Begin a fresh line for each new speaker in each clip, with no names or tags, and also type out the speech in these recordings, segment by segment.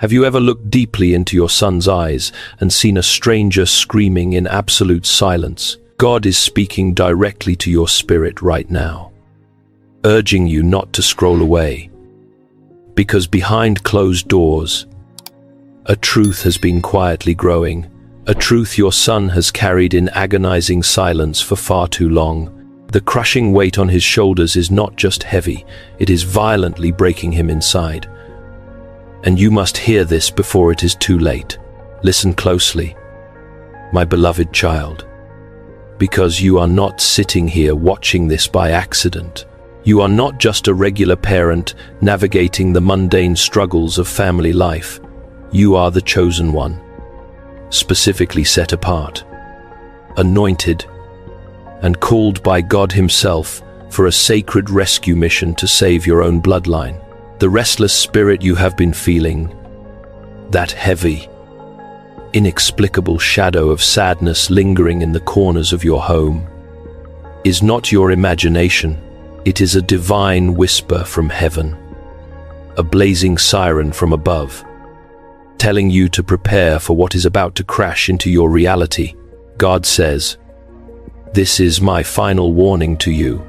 Have you ever looked deeply into your son's eyes and seen a stranger screaming in absolute silence? God is speaking directly to your spirit right now, urging you not to scroll away. Because behind closed doors, a truth has been quietly growing, a truth your son has carried in agonizing silence for far too long. The crushing weight on his shoulders is not just heavy, it is violently breaking him inside. And you must hear this before it is too late. Listen closely, my beloved child, because you are not sitting here watching this by accident. You are not just a regular parent navigating the mundane struggles of family life. You are the chosen one, specifically set apart, anointed, and called by God Himself for a sacred rescue mission to save your own bloodline. The restless spirit you have been feeling, that heavy, inexplicable shadow of sadness lingering in the corners of your home, is not your imagination. It is a divine whisper from heaven, a blazing siren from above, telling you to prepare for what is about to crash into your reality. God says, "This is my final warning to you,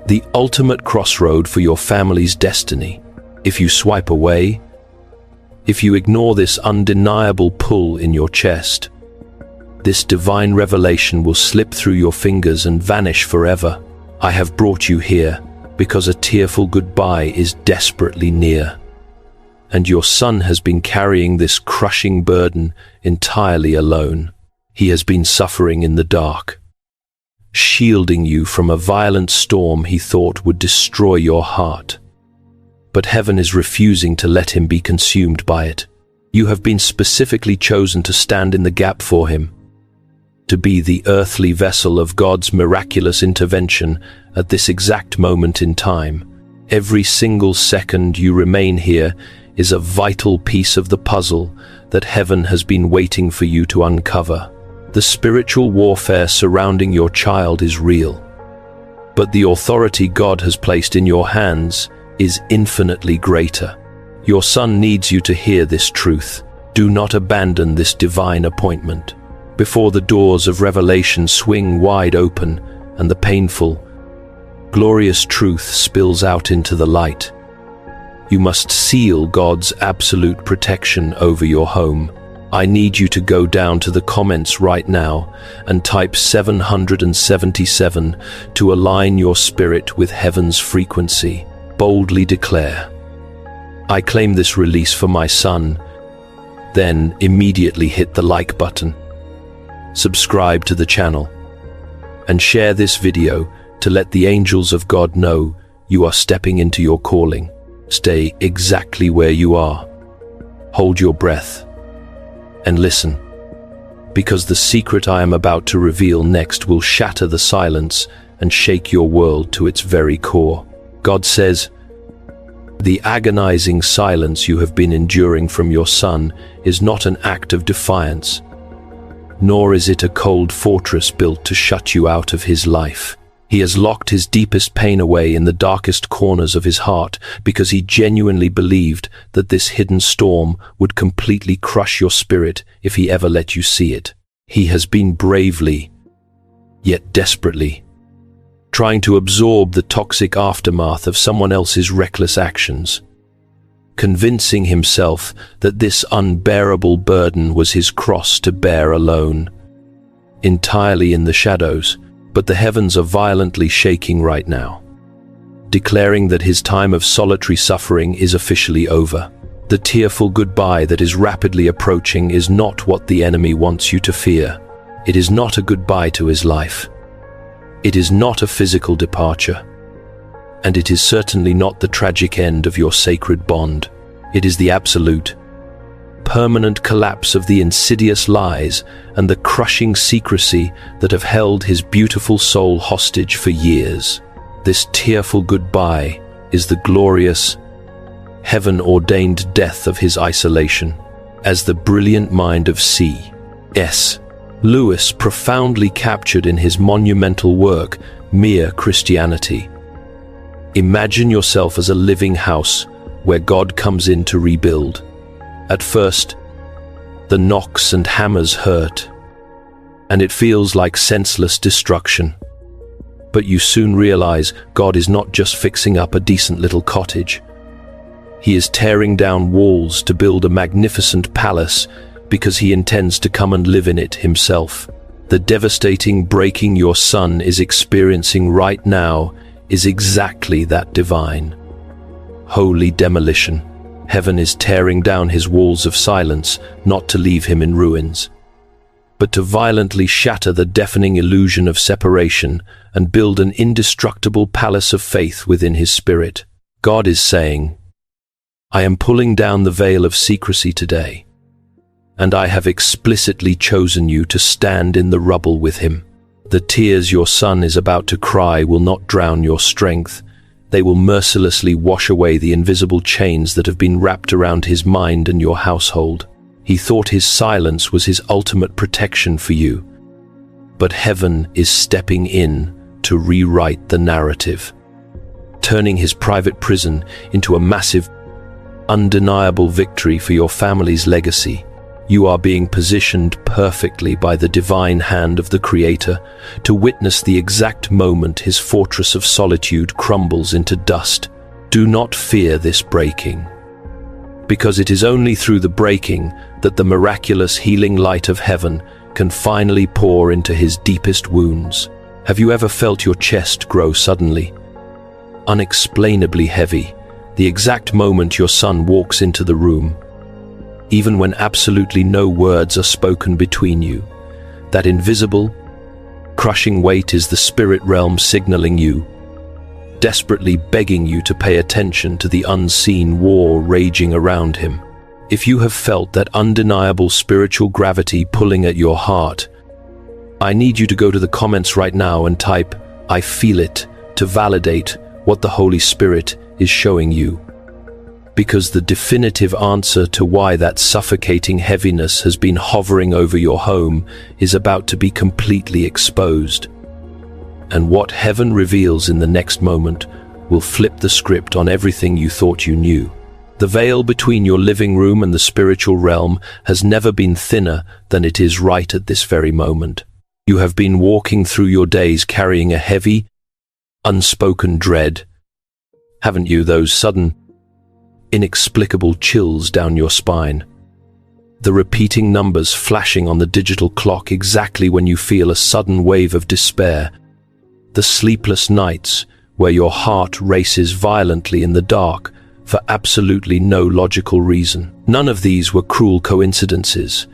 the ultimate crossroad for your family's destiny. If you swipe away, if you ignore this undeniable pull in your chest, this divine revelation will slip through your fingers and vanish forever. I have brought you here because a tearful goodbye is desperately near. And your son has been carrying this crushing burden entirely alone. He has been suffering in the dark, shielding you from a violent storm he thought would destroy your heart. But heaven is refusing to let him be consumed by it. You have been specifically chosen to stand in the gap for him, to be the earthly vessel of God's miraculous intervention at this exact moment in time. Every single second you remain here is a vital piece of the puzzle that heaven has been waiting for you to uncover. The spiritual warfare surrounding your child is real, but the authority God has placed in your hands is infinitely greater. Your son needs you to hear this truth. Do not abandon this divine appointment. Before the doors of revelation swing wide open and the painful, glorious truth spills out into the light, you must seal God's absolute protection over your home. I need you to go down to the comments right now and type 777 to align your spirit with heaven's frequency. Boldly declare, "I claim this release for my son." Then immediately hit the like button, subscribe to the channel, and share this video to let the angels of God know you are stepping into your calling. Stay exactly where you are. Hold your breath and listen, because the secret I am about to reveal next will shatter the silence and shake your world to its very core. God says, "The agonizing silence you have been enduring from your son is not an act of defiance, nor is it a cold fortress built to shut you out of his life. He has locked his deepest pain away in the darkest corners of his heart because he genuinely believed that this hidden storm would completely crush your spirit if he ever let you see it. He has been bravely, yet desperately, trying to absorb the toxic aftermath of someone else's reckless actions, convincing himself that this unbearable burden was his cross to bear alone, entirely in the shadows. But the heavens are violently shaking right now, declaring that his time of solitary suffering is officially over. The tearful goodbye that is rapidly approaching is not what the enemy wants you to fear. It is not a goodbye to his life. It is not a physical departure. And it is certainly not the tragic end of your sacred bond. It is the absolute, permanent collapse of the insidious lies and the crushing secrecy that have held his beautiful soul hostage for years. This tearful goodbye is the glorious, heaven-ordained death of his isolation. As the brilliant mind of C.S. Lewis profoundly captured in his monumental work, Mere Christianity, imagine yourself as a living house where God comes in to rebuild. At first, the knocks and hammers hurt, and it feels like senseless destruction. But you soon realize God is not just fixing up a decent little cottage. He is tearing down walls to build a magnificent palace because he intends to come and live in it himself. The devastating breaking your son is experiencing right now is exactly that divine, holy demolition. Heaven is tearing down his walls of silence, not to leave him in ruins, but to violently shatter the deafening illusion of separation and build an indestructible palace of faith within his spirit. God is saying, I am pulling down the veil of secrecy today, and I have explicitly chosen you to stand in the rubble with him. The tears your son is about to cry will not drown your strength. They will mercilessly wash away the invisible chains that have been wrapped around his mind and your household. He thought his silence was his ultimate protection for you, but heaven is stepping in to rewrite the narrative, turning his private prison into a massive, undeniable victory for your family's legacy. You are being positioned perfectly by the divine hand of the Creator to witness the exact moment his fortress of solitude crumbles into dust. Do not fear this breaking, because it is only through the breaking that the miraculous healing light of heaven can finally pour into his deepest wounds. Have you ever felt your chest grow suddenly, unexplainably heavy, the exact moment your son walks into the room? Even when absolutely no words are spoken between you, that invisible, crushing weight is the spirit realm signaling you, desperately begging you to pay attention to the unseen war raging around him. If you have felt that undeniable spiritual gravity pulling at your heart, I need you to go to the comments right now and type, I feel it, to validate what the Holy Spirit is showing you. Because the definitive answer to why that suffocating heaviness has been hovering over your home is about to be completely exposed. And what heaven reveals in the next moment will flip the script on everything you thought you knew. The veil between your living room and the spiritual realm has never been thinner than it is right at this very moment. You have been walking through your days carrying a heavy, unspoken dread, haven't you? Those sudden, inexplicable chills down your spine. The repeating numbers flashing on the digital clock exactly when you feel a sudden wave of despair. The sleepless nights where your heart races violently in the dark for absolutely no logical reason. None of these were cruel coincidences,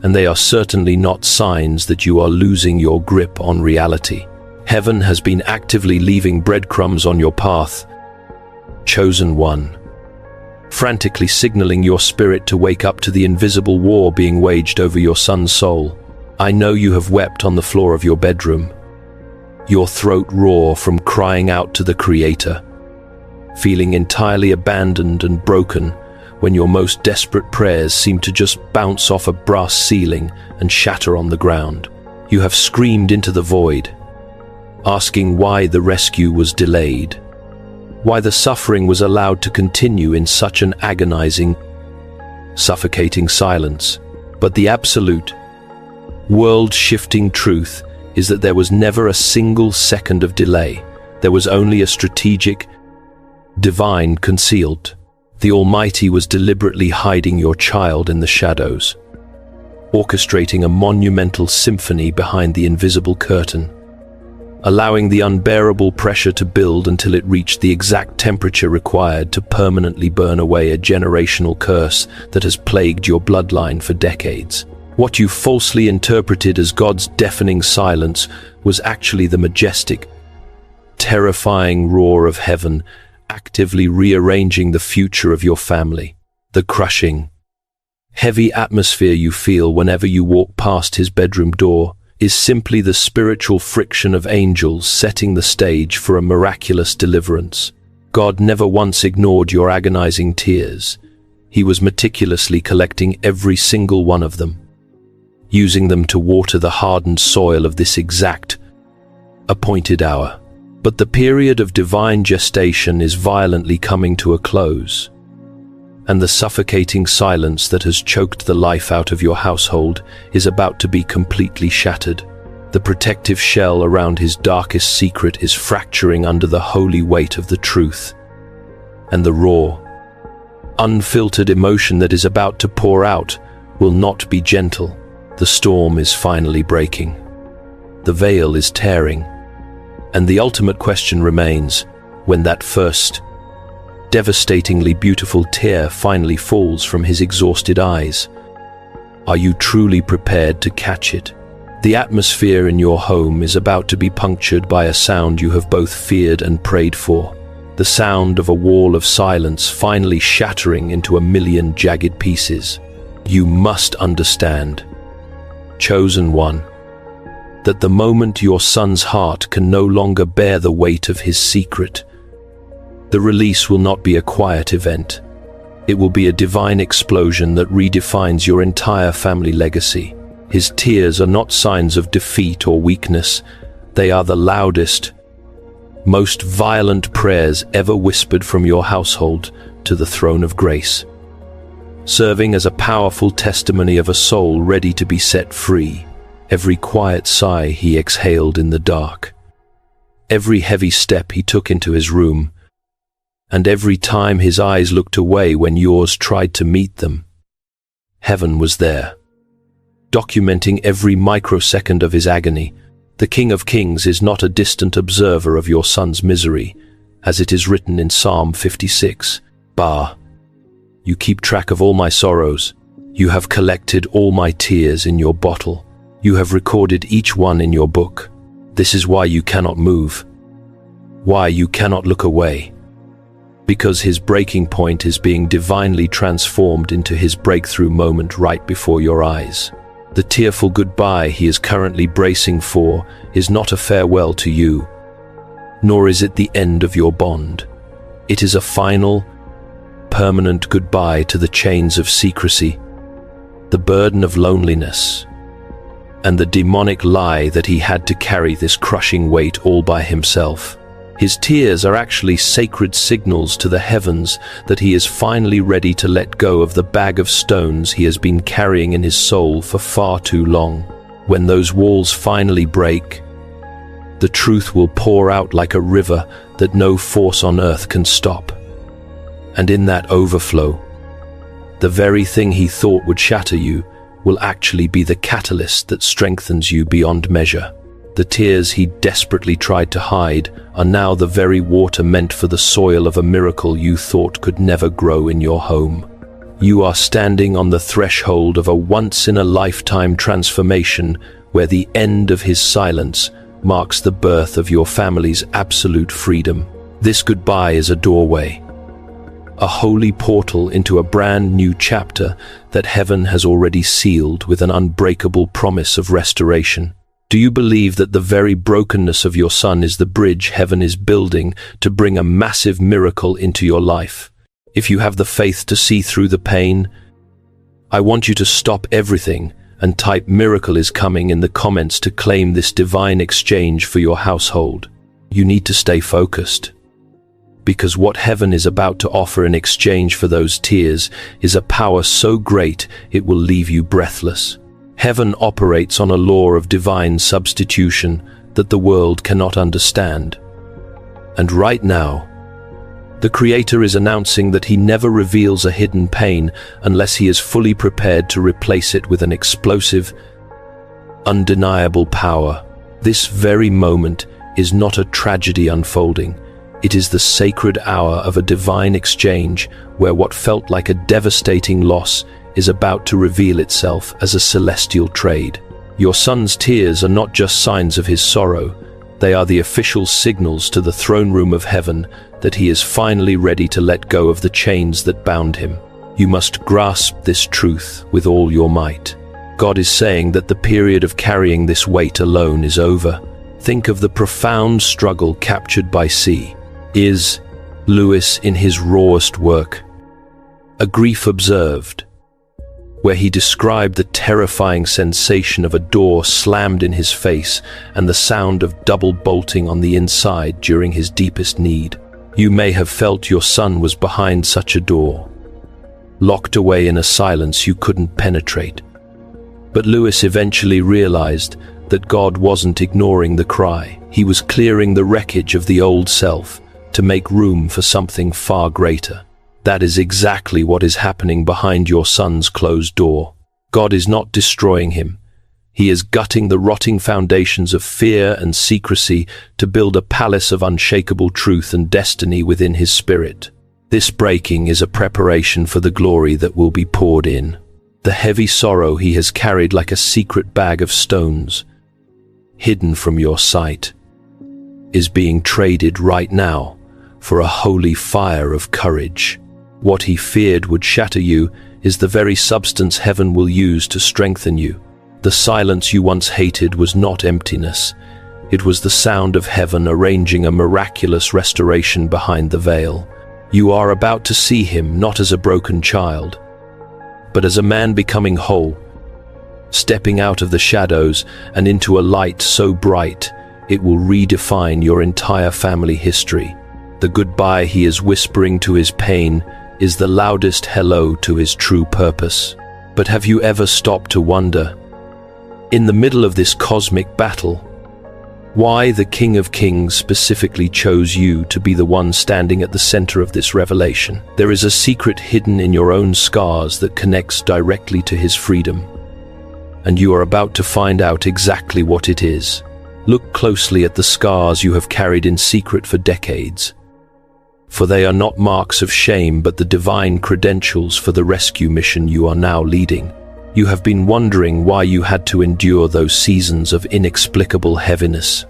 and they are certainly not signs that you are losing your grip on reality. Heaven has been actively leaving breadcrumbs on your path. Chosen one, frantically signaling your spirit to wake up to the invisible war being waged over your son's soul. I know you have wept on the floor of your bedroom, your throat raw from crying out to the Creator, feeling entirely abandoned and broken when your most desperate prayers seem to just bounce off a brass ceiling and shatter on the ground. You have screamed into the void, asking why the rescue was delayed, why the suffering was allowed to continue in such an agonizing, suffocating silence. But the absolute, world-shifting truth is that there was never a single second of delay. There was only a strategic, divine concealed. The Almighty was deliberately hiding your child in the shadows, orchestrating a monumental symphony behind the invisible curtain, allowing the unbearable pressure to build until it reached the exact temperature required to permanently burn away a generational curse that has plagued your bloodline for decades. What you falsely interpreted as God's deafening silence was actually the majestic, terrifying roar of heaven actively rearranging the future of your family. The crushing, heavy atmosphere you feel whenever you walk past his bedroom door is simply the spiritual friction of angels setting the stage for a miraculous deliverance. God never once ignored your agonizing tears. He was meticulously collecting every single one of them, using them to water the hardened soil of this exact, appointed hour. But the period of divine gestation is violently coming to a close. and the suffocating silence that has choked the life out of your household is about to be completely shattered. The protective shell around his darkest secret is fracturing under the holy weight of the truth. And the raw, unfiltered emotion that is about to pour out will not be gentle. The storm is finally breaking. The veil is tearing. And the ultimate question remains, when that first, devastatingly beautiful tear finally falls from his exhausted eyes, are you truly prepared to catch it? The atmosphere in your home is about to be punctured by a sound you have both feared and prayed for. The sound of a wall of silence finally shattering into a million jagged pieces. You must understand, chosen one, that the moment your son's heart can no longer bear the weight of his secret, the release will not be a quiet event. It will be a divine explosion that redefines your entire family legacy. His tears are not signs of defeat or weakness. They are the loudest, most violent prayers ever whispered from your household to the throne of grace, serving as a powerful testimony of a soul ready to be set free. Every quiet sigh he exhaled in the dark, every heavy step he took into his room, and every time his eyes looked away when yours tried to meet them, heaven was there, documenting every microsecond of his agony. The King of Kings is not a distant observer of your son's misery, as it is written in Psalm 56. You keep track of all my sorrows. You have collected all my tears in your bottle. You have recorded each one in your book. This is why you cannot move, why you cannot look away. Because his breaking point is being divinely transformed into his breakthrough moment right before your eyes. The tearful goodbye he is currently bracing for is not a farewell to you, nor is it the end of your bond. It is a final, permanent goodbye to the chains of secrecy, the burden of loneliness, and the demonic lie that he had to carry this crushing weight all by himself. His tears are actually sacred signals to the heavens that he is finally ready to let go of the bag of stones he has been carrying in his soul for far too long. When those walls finally break, the truth will pour out like a river that no force on earth can stop. And in that overflow, the very thing he thought would shatter you will actually be the catalyst that strengthens you beyond measure. The tears he desperately tried to hide are now the very water meant for the soil of a miracle you thought could never grow in your home. You are standing on the threshold of a once-in-a-lifetime transformation where the end of his silence marks the birth of your family's absolute freedom. This goodbye is a doorway, a holy portal into a brand new chapter that heaven has already sealed with an unbreakable promise of restoration. Do you believe that the very brokenness of your son is the bridge heaven is building to bring a massive miracle into your life? If you have the faith to see through the pain, I want you to stop everything and type "miracle is coming" in the comments to claim this divine exchange for your household. You need to stay focused, because what heaven is about to offer in exchange for those tears is a power so great it will leave you breathless. Heaven operates on a law of divine substitution that the world cannot understand. And right now, the Creator is announcing that he never reveals a hidden pain unless he is fully prepared to replace it with an explosive, undeniable power. This very moment is not a tragedy unfolding. It is the sacred hour of a divine exchange where what felt like a devastating loss is about to reveal itself as a celestial trade. Your son's tears are not just signs of his sorrow. They are the official signals to the throne room of heaven that he is finally ready to let go of the chains that bound him. You must grasp this truth with all your might. God is saying that the period of carrying this weight alone is over. Think of the profound struggle captured by C.S. Lewis in his rawest work, A Grief Observed, where he described the terrifying sensation of a door slammed in his face and the sound of double bolting on the inside during his deepest need. You may have felt your son was behind such a door, locked away in a silence you couldn't penetrate. But Lewis eventually realized that God wasn't ignoring the cry. He was clearing the wreckage of the old self to make room for something far greater. That is exactly what is happening behind your son's closed door. God is not destroying him. He is gutting the rotting foundations of fear and secrecy to build a palace of unshakable truth and destiny within his spirit. This breaking is a preparation for the glory that will be poured in. The heavy sorrow he has carried like a secret bag of stones, hidden from your sight, is being traded right now for a holy fire of courage. What he feared would shatter you is the very substance heaven will use to strengthen you. The silence you once hated was not emptiness. It was the sound of heaven arranging a miraculous restoration behind the veil. You are about to see him not as a broken child, but as a man becoming whole, stepping out of the shadows and into a light so bright it will redefine your entire family history. The goodbye he is whispering to his pain is the loudest hello to his true purpose. But have you ever stopped to wonder, in the middle of this cosmic battle, why the King of Kings specifically chose you to be the one standing at the center of this revelation? There is a secret hidden in your own scars that connects directly to his freedom, and you are about to find out exactly what it is. Look closely at the scars you have carried in secret for decades, for they are not marks of shame but the divine credentials for the rescue mission you are now leading. You have been wondering why you had to endure those seasons of inexplicable heaviness,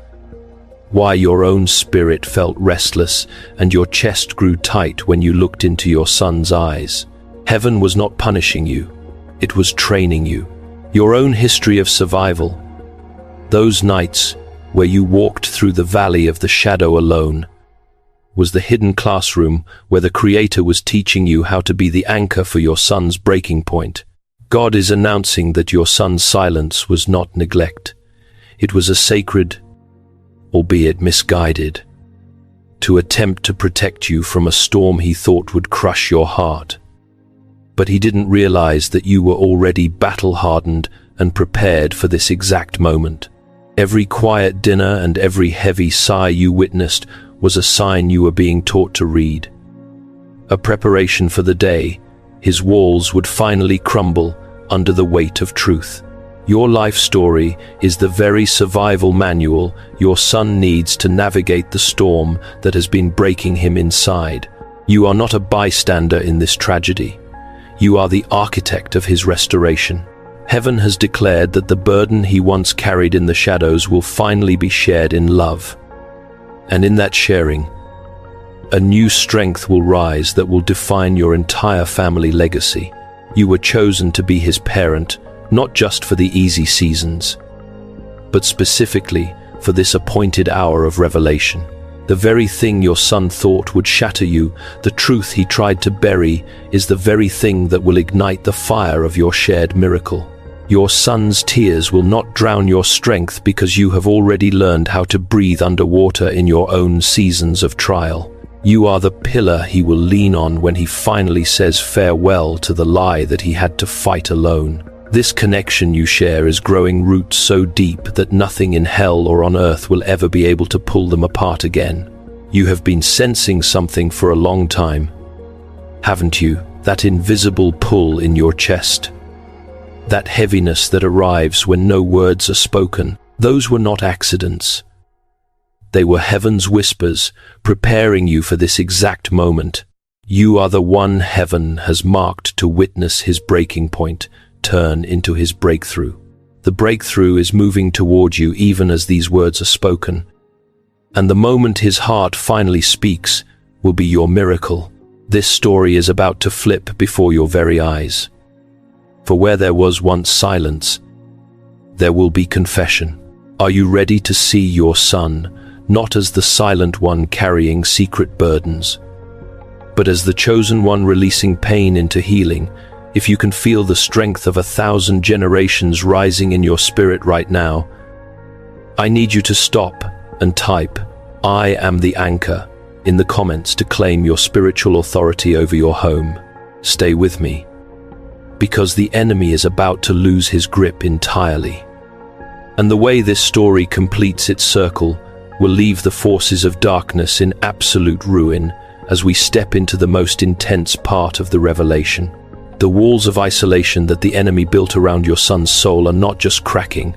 why your own spirit felt restless and your chest grew tight when you looked into your son's eyes. Heaven was not punishing you, it was training you. Your own history of survival, those nights where you walked through the valley of the shadow alone, was the hidden classroom where the Creator was teaching you how to be the anchor for your son's breaking point. God is announcing that your son's silence was not neglect. It was a sacred, albeit misguided, to attempt to protect you from a storm he thought would crush your heart. But he didn't realize that you were already battle-hardened and prepared for this exact moment. Every quiet dinner and every heavy sigh you witnessed was a sign you were being taught to read. A preparation for the day his walls would finally crumble under the weight of truth. Your life story is the very survival manual your son needs to navigate the storm that has been breaking him inside. You are not a bystander in this tragedy. You are the architect of his restoration. Heaven has declared that the burden he once carried in the shadows will finally be shared in love. And in that sharing, a new strength will rise that will define your entire family legacy. You were chosen to be his parent, not just for the easy seasons, but specifically for this appointed hour of revelation. The very thing your son thought would shatter you, the truth he tried to bury, is the very thing that will ignite the fire of your shared miracle. Your son's tears will not drown your strength because you have already learned how to breathe underwater in your own seasons of trial. You are the pillar he will lean on when he finally says farewell to the lie that he had to fight alone. This connection you share is growing roots so deep that nothing in hell or on earth will ever be able to pull them apart again. You have been sensing something for a long time, haven't you? That invisible pull in your chest. That heaviness that arrives when no words are spoken. Those were not accidents. They were heaven's whispers, preparing you for this exact moment. You are the one heaven has marked to witness his breaking point turn into his breakthrough. The breakthrough is moving toward you even as these words are spoken. And the moment his heart finally speaks will be your miracle. This story is about to flip before your very eyes. For where there was once silence, there will be confession. Are you ready to see your son, not as the silent one carrying secret burdens, but as the chosen one releasing pain into healing? If you can feel the strength of 1,000 generations rising in your spirit right now, I need you to stop and type, "I am the anchor," in the comments to claim your spiritual authority over your home. Stay with me, because the enemy is about to lose his grip entirely. And the way this story completes its circle will leave the forces of darkness in absolute ruin as we step into the most intense part of the revelation. The walls of isolation that the enemy built around your son's soul are not just cracking,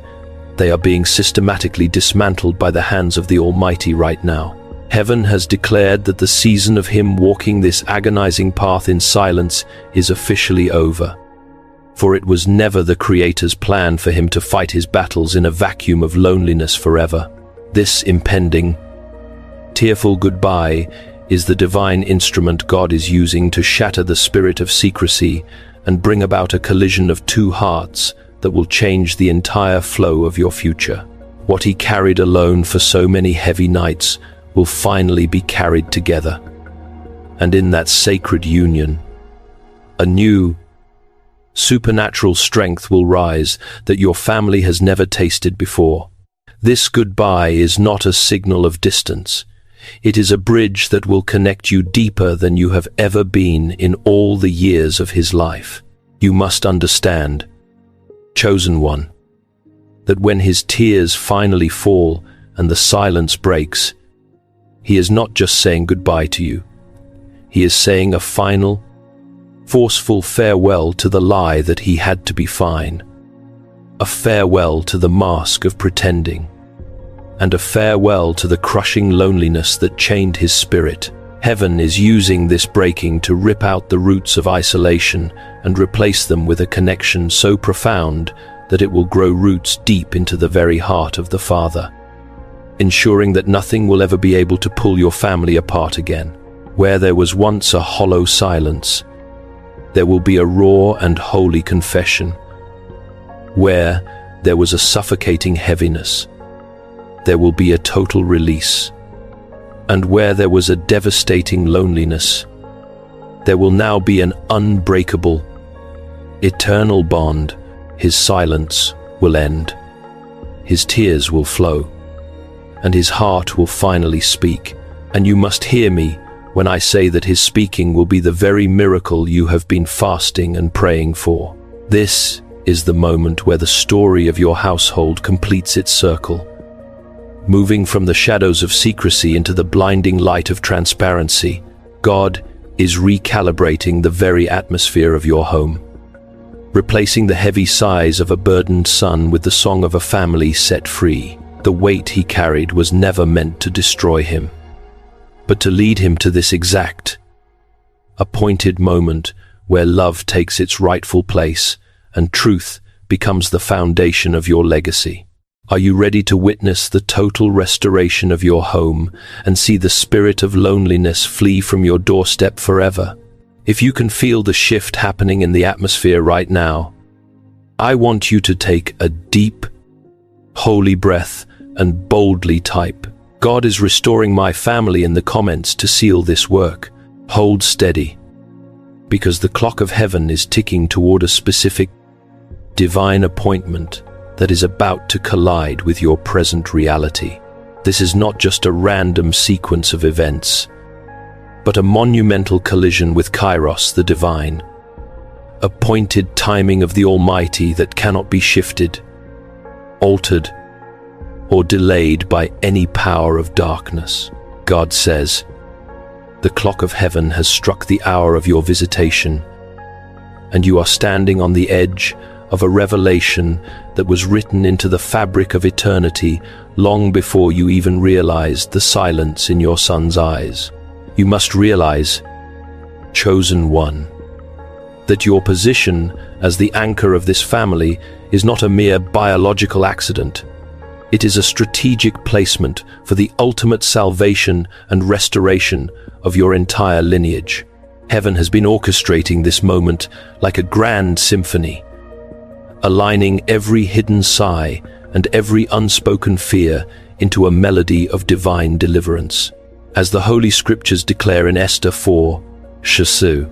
they are being systematically dismantled by the hands of the Almighty right now. Heaven has declared that the season of him walking this agonizing path in silence is officially over. For it was never the Creator's plan for him to fight his battles in a vacuum of loneliness forever. This impending, tearful goodbye is the divine instrument God is using to shatter the spirit of secrecy and bring about a collision of two hearts that will change the entire flow of your future. What he carried alone for so many heavy nights will finally be carried together. And in that sacred union, a new, supernatural strength will rise that your family has never tasted before. This goodbye is not a signal of distance. It is a bridge that will connect you deeper than you have ever been in all the years of his life. You must understand, chosen one, that when his tears finally fall and the silence breaks, he is not just saying goodbye to you. He is saying a final, forceful farewell to the lie that he had to be fine, a farewell to the mask of pretending, and a farewell to the crushing loneliness that chained his spirit. Heaven is using this breaking to rip out the roots of isolation and replace them with a connection so profound that it will grow roots deep into the very heart of the Father, ensuring that nothing will ever be able to pull your family apart again. Where there was once a hollow silence, there will be a raw and holy confession. Where there was a suffocating heaviness, there will be a total release. And where there was a devastating loneliness, there will now be an unbreakable, eternal bond. His silence will end, his tears will flow, and his heart will finally speak. And you must hear me when I say that his speaking will be the very miracle you have been fasting and praying for. This is the moment where the story of your household completes its circle, moving from the shadows of secrecy into the blinding light of transparency. God is recalibrating the very atmosphere of your home, replacing the heavy sighs of a burdened son with the song of a family set free. The weight he carried was never meant to destroy him, but to lead him to this exact, appointed moment where love takes its rightful place and truth becomes the foundation of your legacy. Are you ready to witness the total restoration of your home and see the spirit of loneliness flee from your doorstep forever? If you can feel the shift happening in the atmosphere right now, I want you to take a deep, holy breath and boldly type, "God is restoring my family," in the comments to seal this work. Hold steady, because the clock of heaven is ticking toward a specific divine appointment that is about to collide with your present reality. This is not just a random sequence of events, but a monumental collision with Kairos, the divine, appointed timing of the Almighty that cannot be shifted, altered, or delayed by any power of darkness. God says, the clock of heaven has struck the hour of your visitation, and you are standing on the edge of a revelation that was written into the fabric of eternity long before you even realized the silence in your son's eyes. You must realize, chosen one, that your position as the anchor of this family is not a mere biological accident. It is a strategic placement for the ultimate salvation and restoration of your entire lineage. Heaven has been orchestrating this moment like a grand symphony, aligning every hidden sigh and every unspoken fear into a melody of divine deliverance. As the Holy Scriptures declare in Esther 4:6,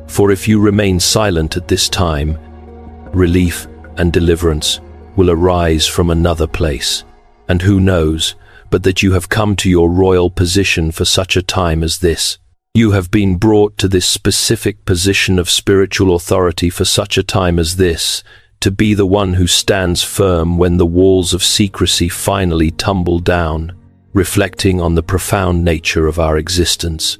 "For if you remain silent at this time, relief and deliverance will arise from another place. And who knows but that you have come to your royal position for such a time as this." You have been brought to this specific position of spiritual authority for such a time as this, to be the one who stands firm when the walls of secrecy finally tumble down, reflecting on the profound nature of our existence.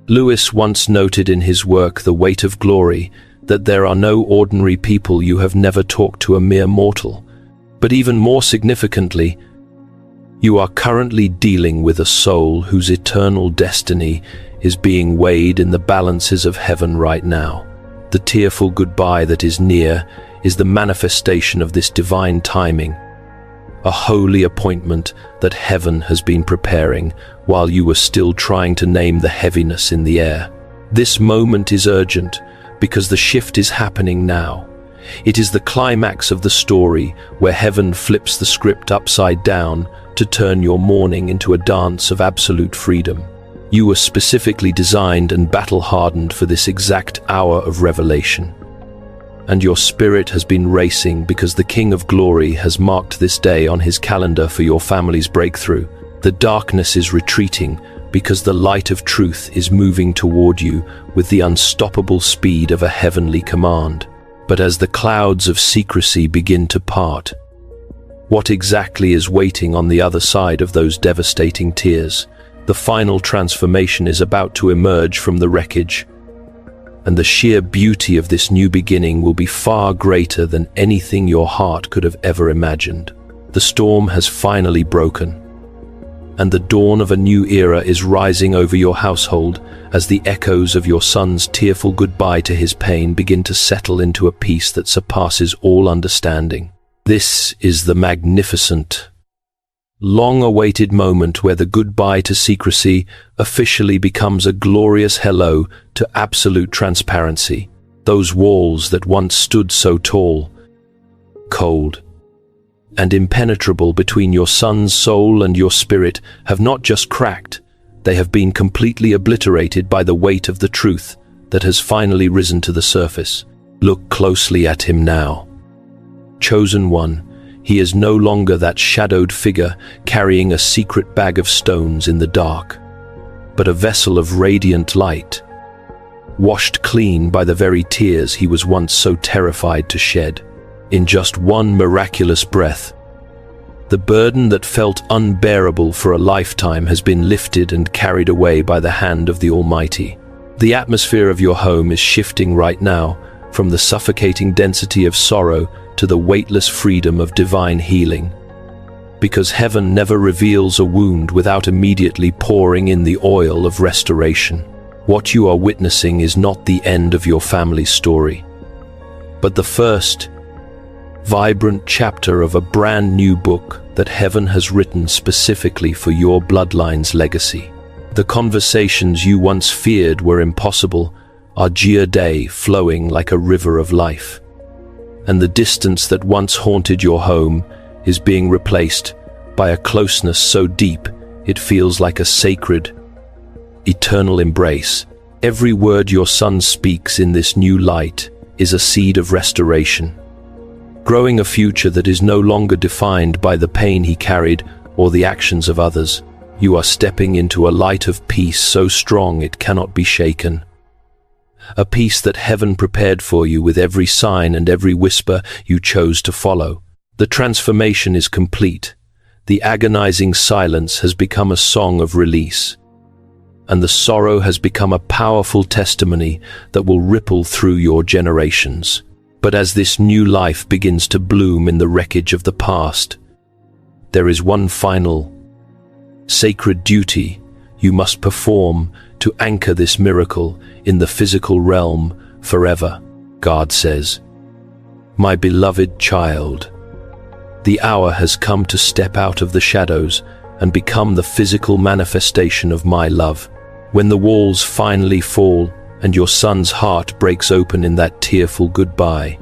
Lewis once noted in his work The Weight of Glory that there are no ordinary people. You have never talked to a mere mortal. But even more significantly, you are currently dealing with a soul whose eternal destiny is being weighed in the balances of heaven right now. The tearful goodbye that is near is the manifestation of this divine timing, a holy appointment that heaven has been preparing while you were still trying to name the heaviness in the air. This moment is urgent because the shift is happening now. It is the climax of the story where heaven flips the script upside down to turn your mourning into a dance of absolute freedom. You were specifically designed and battle-hardened for this exact hour of revelation. And your spirit has been racing because the King of Glory has marked this day on his calendar for your family's breakthrough. The darkness is retreating because the light of truth is moving toward you with the unstoppable speed of a heavenly command. But as the clouds of secrecy begin to part, what exactly is waiting on the other side of those devastating tears? The final transformation is about to emerge from the wreckage, and the sheer beauty of this new beginning will be far greater than anything your heart could have ever imagined. The storm has finally broken, and the dawn of a new era is rising over your household as the echoes of your son's tearful goodbye to his pain begin to settle into a peace that surpasses all understanding. This is the magnificent, long-awaited moment where the goodbye to secrecy officially becomes a glorious hello to absolute transparency. Those walls that once stood so tall, cold, and impenetrable between your son's soul and your spirit have not just cracked, they have been completely obliterated by the weight of the truth that has finally risen to the surface. Look closely at him now. Chosen one, he is no longer that shadowed figure carrying a secret bag of stones in the dark, but a vessel of radiant light, washed clean by the very tears he was once so terrified to shed. In just one miraculous breath, the burden that felt unbearable for a lifetime has been lifted and carried away by the hand of the Almighty. The atmosphere of your home is shifting right now, from the suffocating density of sorrow to the weightless freedom of divine healing. Because heaven never reveals a wound without immediately pouring in the oil of restoration. What you are witnessing is not the end of your family's story, but the first, vibrant chapter of a brand new book that heaven has written specifically for your bloodline's legacy. The conversations you once feared were impossible are day flowing like a river of life. And the distance that once haunted your home is being replaced by a closeness so deep it feels like a sacred, eternal embrace. Every word your son speaks in this new light is a seed of restoration, growing a future that is no longer defined by the pain he carried or the actions of others. You are stepping into a light of peace so strong it cannot be shaken. A peace that heaven prepared for you with every sign and every whisper you chose to follow. The transformation is complete. The agonizing silence has become a song of release, and the sorrow has become a powerful testimony that will ripple through your generations. But as this new life begins to bloom in the wreckage of the past, there is one final, sacred duty you must perform to anchor this miracle in the physical realm forever. God says, "My beloved child, the hour has come to step out of the shadows and become the physical manifestation of my love." When the walls finally fall and your son's heart breaks open in that tearful goodbye,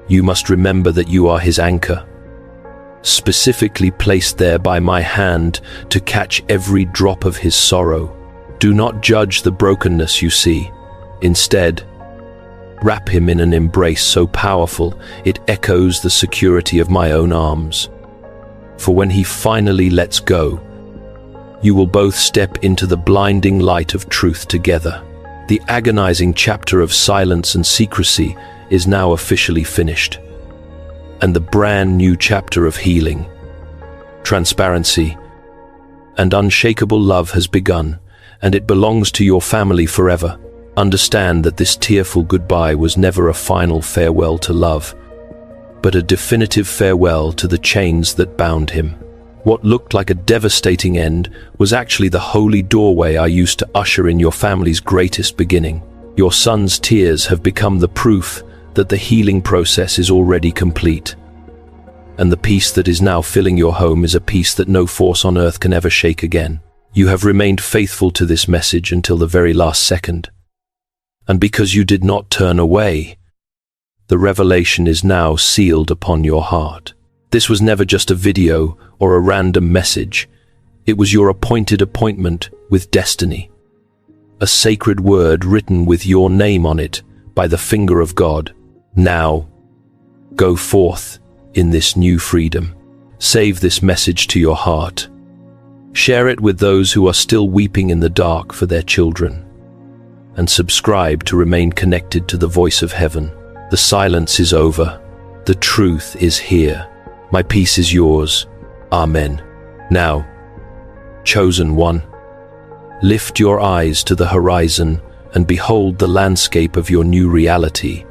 you must remember that you are his anchor, specifically placed there by my hand to catch every drop of his sorrow. Do not judge the brokenness you see. Instead, wrap him in an embrace so powerful it echoes the security of my own arms. For when he finally lets go, You will both step into the blinding light of truth together. The agonizing chapter of silence and secrecy is now officially finished. And the brand new chapter of healing, transparency, and unshakable love has begun, and it belongs to your family forever. Understand that this tearful goodbye was never a final farewell to love, but a definitive farewell to the chains that bound him. What looked like a devastating end was actually the holy doorway I used to usher in your family's greatest beginning. Your son's tears have become the proof that the healing process is already complete. And the peace that is now filling your home is a peace that no force on earth can ever shake again. You have remained faithful to this message until the very last second. And because you did not turn away, the revelation is now sealed upon your heart. This was never just a video or a random message. It was your appointed appointment with destiny. A sacred word written with your name on it by the finger of God. Now, go forth in this new freedom. Save this message to your heart. Share it with those who are still weeping in the dark for their children. And subscribe to remain connected to the voice of heaven. The silence is over. The truth is here. My peace is yours. Amen. Now, chosen one, lift your eyes to the horizon and behold the landscape of your new reality.